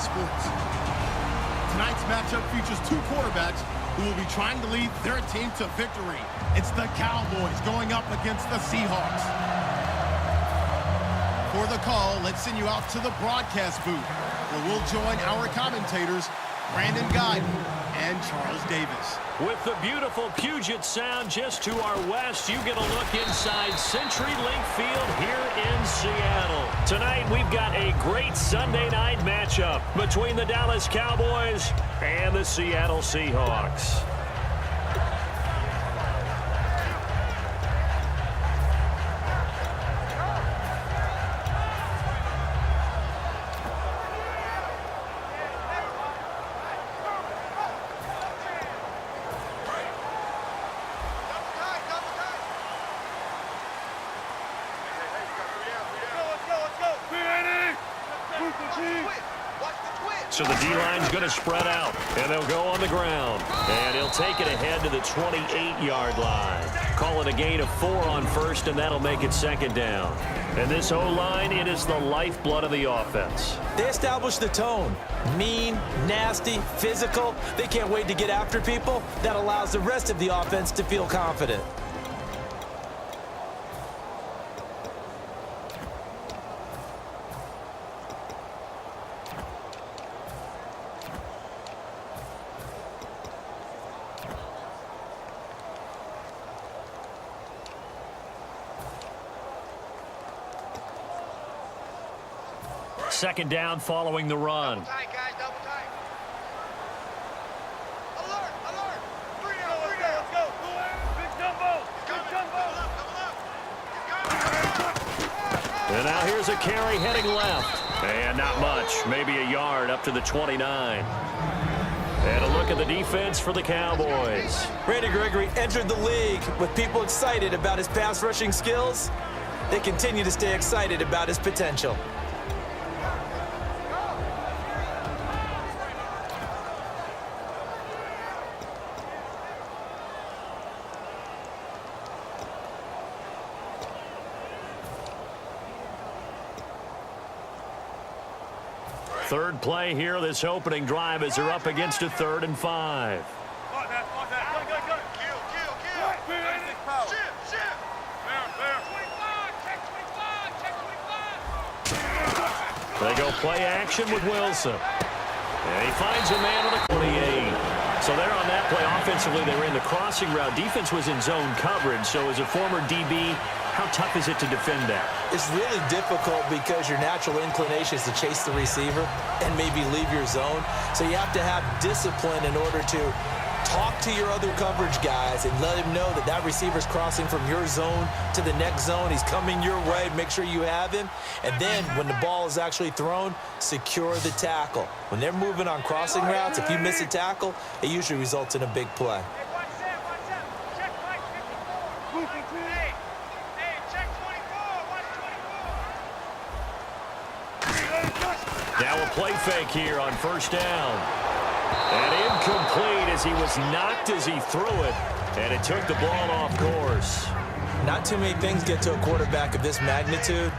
sports. Tonight's matchup features two quarterbacks who will be trying to lead their team to victory. It's the Cowboys going up against the Seahawks. For the call, let's send you out to the broadcast booth, where we'll join our commentators, Brandon Guyton and Charles Davis. With the beautiful Puget Sound just to our west, you get a look inside CenturyLink Field here in Seattle. Tonight, we've got a great Sunday night matchup between the Dallas Cowboys and the Seattle Seahawks. So the D-line's going to spread out, and they'll go on the ground. And he'll take it ahead to the 28-yard line. Call it a gain of 4 on first, and that'll make it second down. And this O-line, it is the lifeblood of the offense. They establish the tone. Mean, nasty, physical. They can't wait to get after people. That allows the rest of the offense to feel confident. Second down following the run. Double tight, guys, double tight. Alert, alert. 3 out, 3 out. Let's go. Big jumbo. Big jumbo. And now here's a carry heading left. And not much. Maybe a yard up to the 29. And a look at the defense for the Cowboys. Randy Gregory entered the league with people excited about his pass rushing skills. They continue to stay excited about his potential. Third play here, this opening drive as they're up against a 3rd and 5. They go play action with Wilson. And he finds a man on the 28. So there on that play, offensively, they ran the crossing route. Defense was in zone coverage. So as a former DB, how tough is it to defend that? It's really difficult because your natural inclination is to chase the receiver and maybe leave your zone. So you have to have discipline in order to talk to your other coverage guys and let him know that that receiver's crossing from your zone to the next zone. He's coming your way. Make sure you have him. And then when the ball is actually thrown, secure the tackle. When they're moving on crossing routes, if you miss a tackle, it usually results in a big play. Now a play fake here on first down. And incomplete as he was knocked as he threw it. And it took the ball off course. Not too many things get to a quarterback of this magnitude,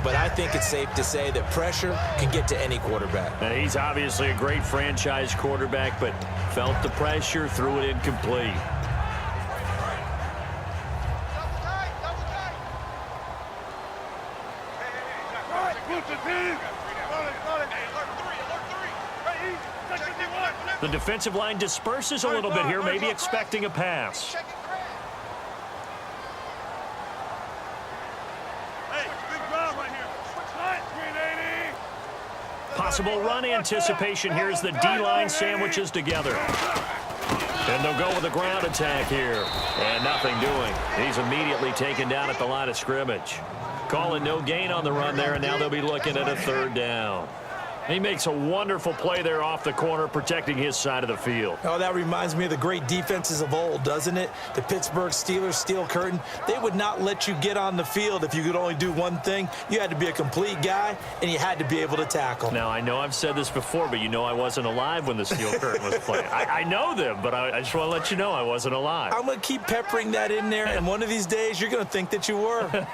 but I think it's safe to say that pressure can get to any quarterback. Now, he's obviously a great franchise quarterback, but felt the pressure, threw it incomplete. The defensive line disperses a little bit here, maybe expecting a pass. Possible run anticipation here as the D-line sandwiches together. And they'll go with a ground attack here. And nothing doing. He's immediately taken down at the line of scrimmage. Calling no gain on the run there, and now they'll be looking at a 3rd down. He makes a wonderful play there off the corner, protecting his side of the field. Oh, that reminds me of the great defenses of old, doesn't it? The Pittsburgh Steelers steel curtain. They would not let you get on the field if you could only do one thing. You had to be a complete guy, and you had to be able to tackle. Now, I know I've said this before, but you know I wasn't alive when the steel curtain was playing. I know them, but I just want to let you know I wasn't alive. I'm going to keep peppering that in there, and one of these days you're going to think that you were.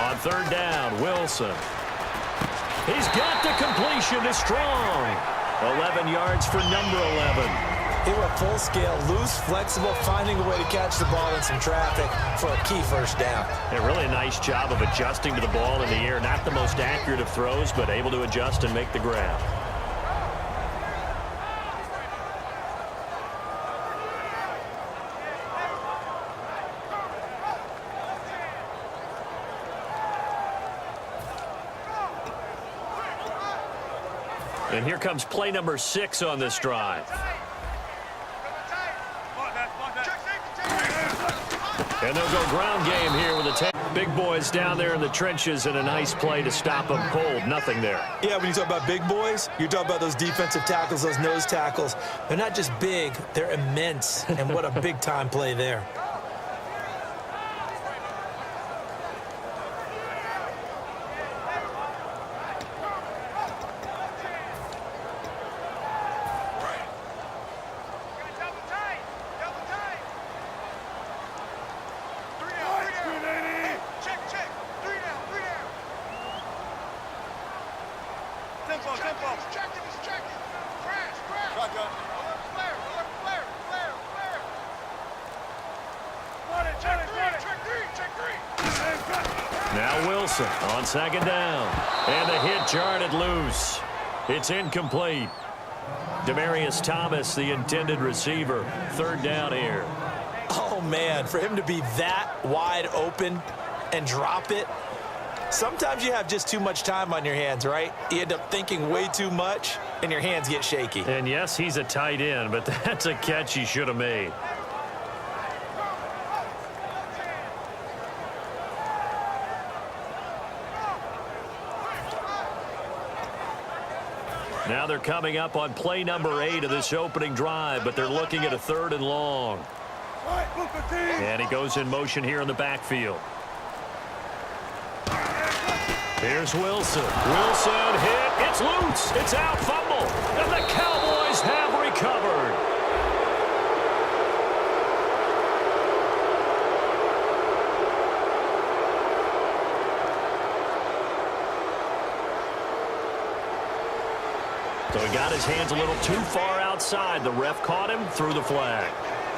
On third down, Wilson. He's got the completion to Strong. 11 yards for number 11. He went full scale, loose, flexible, finding a way to catch the ball in some traffic for a key first down. A really nice job of adjusting to the ball in the air. Not the most accurate of throws, but able to adjust and make the grab. And here comes play number 6 on this drive. And they'll go ground game here with a 10. Big boys down there in the trenches and a nice play to stop them cold. Nothing there. Yeah, when you talk about big boys, you're talking about those defensive tackles, those nose tackles. They're not just big, they're immense. And what a big-time play there. Now Wilson on second down. And the hit jarred it loose. It's incomplete. Demaryius Thomas, the intended receiver. Third down here. Oh, man, for him to be that wide open and drop it. Sometimes you have just too much time on your hands, right? You end up thinking way too much, and your hands get shaky. And yes, he's a tight end, but that's a catch he should have made. Now they're coming up on play number 8 of this opening drive, but they're looking at a 3rd and long. And he goes in motion here in the backfield. Here's Wilson. Wilson hit. It's loose. It's out. Fumble. And the Cowboys have recovered. So he got his hands a little too far outside. The ref caught him, threw the flag.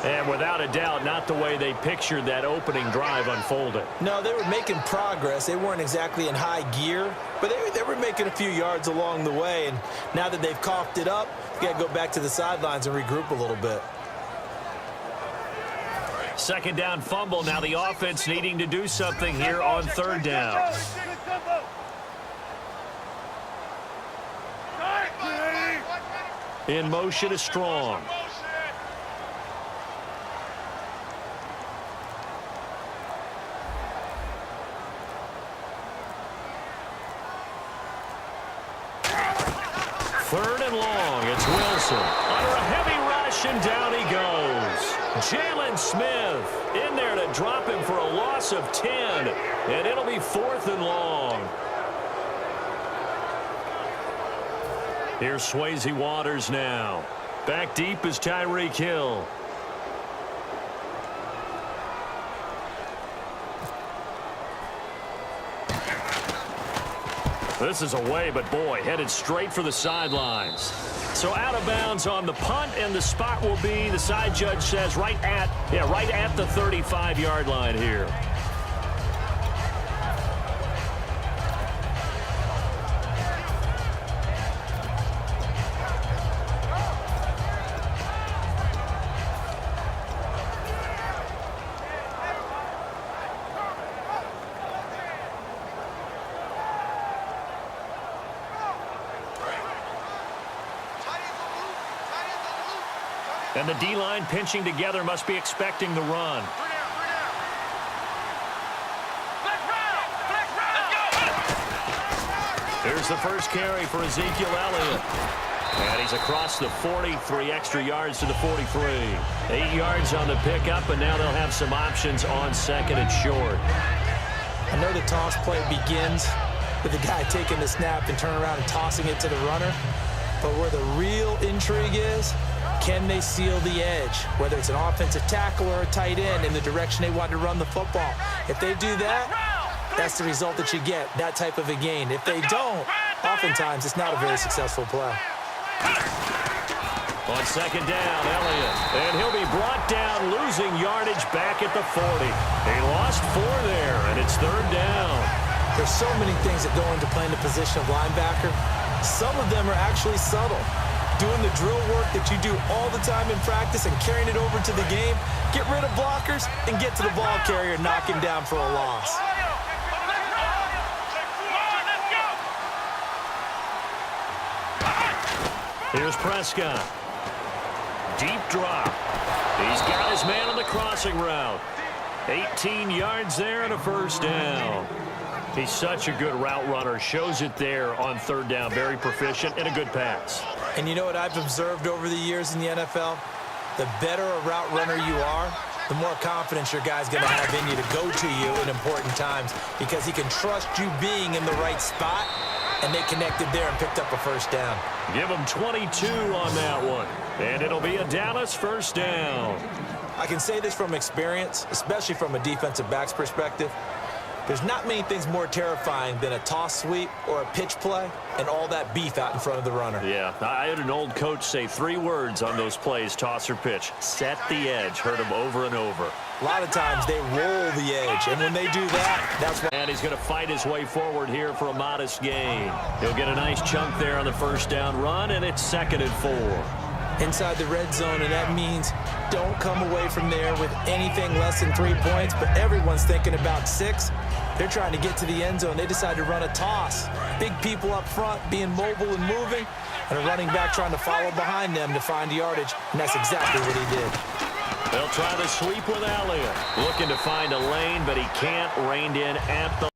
And without a doubt, not the way they pictured that opening drive unfolded. No, they were making progress. They weren't exactly in high gear, but they were making a few yards along the way. And now that they've coughed it up, you got to go back to the sidelines and regroup a little bit. Second down fumble. Now the offense needing to do something here on third down. In motion is Strong. Third and long. It's Wilson. Under a heavy rush, and down he goes. Jalen Smith in there to drop him for a loss of 10. And it'll be 4th and long. Here's Swayze Waters now. Back deep is Tyreek Hill. This is away, but boy, headed straight for the sidelines. So out of bounds on the punt, and the spot will be, the side judge says, right at the 35-yard line here. And the D-line pinching together must be expecting the run. Here's the first carry for Ezekiel Elliott. And he's across the 40, 3 extra yards to the 43. 8 yards on the pickup, and now they'll have some options on second and short. I know the toss play begins with the guy taking the snap and turning around and tossing it to the runner. But where the real intrigue is, can they seal the edge, whether it's an offensive tackle or a tight end, in the direction they want to run the football? If they do that, that's the result that you get, that type of a gain. If they don't, oftentimes it's not a very successful play. On second down, Elliott. And he'll be brought down, losing yardage back at the 40. He lost 4 there, and it's third down. There's so many things that go into playing the position of linebacker. Some of them are actually subtle. Doing the drill work that you do all the time in practice and carrying it over to the game. Get rid of blockers and get to the ball carrier and knock him down for a loss. Here's Prescott. Deep drop. He's got his man on the crossing route. 18 yards there and a first down. He's such a good route runner. Shows it there on third down. Very proficient and a good pass. And you know what I've observed over the years in the NFL? The better a route runner you are, the more confidence your guy's going to have in you to go to you in important times because he can trust you being in the right spot, and they connected there and picked up a first down. Give him 22 on that one. And it'll be a Dallas first down. I can say this from experience, especially from a defensive back's perspective. There's not many things more terrifying than a toss sweep or a pitch play and all that beef out in front of the runner. Yeah, I had an old coach say 3 words on those plays, toss or pitch. Set the edge. Heard him over and over. A lot of times they roll the edge, and when they do that, that's why. And he's going to fight his way forward here for a modest gain. He'll get a nice chunk there on the first down run, and it's 2nd and 4. Inside the red zone, and that means don't come away from there with anything less than 3 points, but everyone's thinking about 6. They're trying to get to the end zone. They decide to run a toss. Big people up front being mobile and moving, and a running back trying to follow behind them to find yardage, and that's exactly what he did. They'll try the sweep with Elliott. Looking to find a lane, but he can't. Reined in at the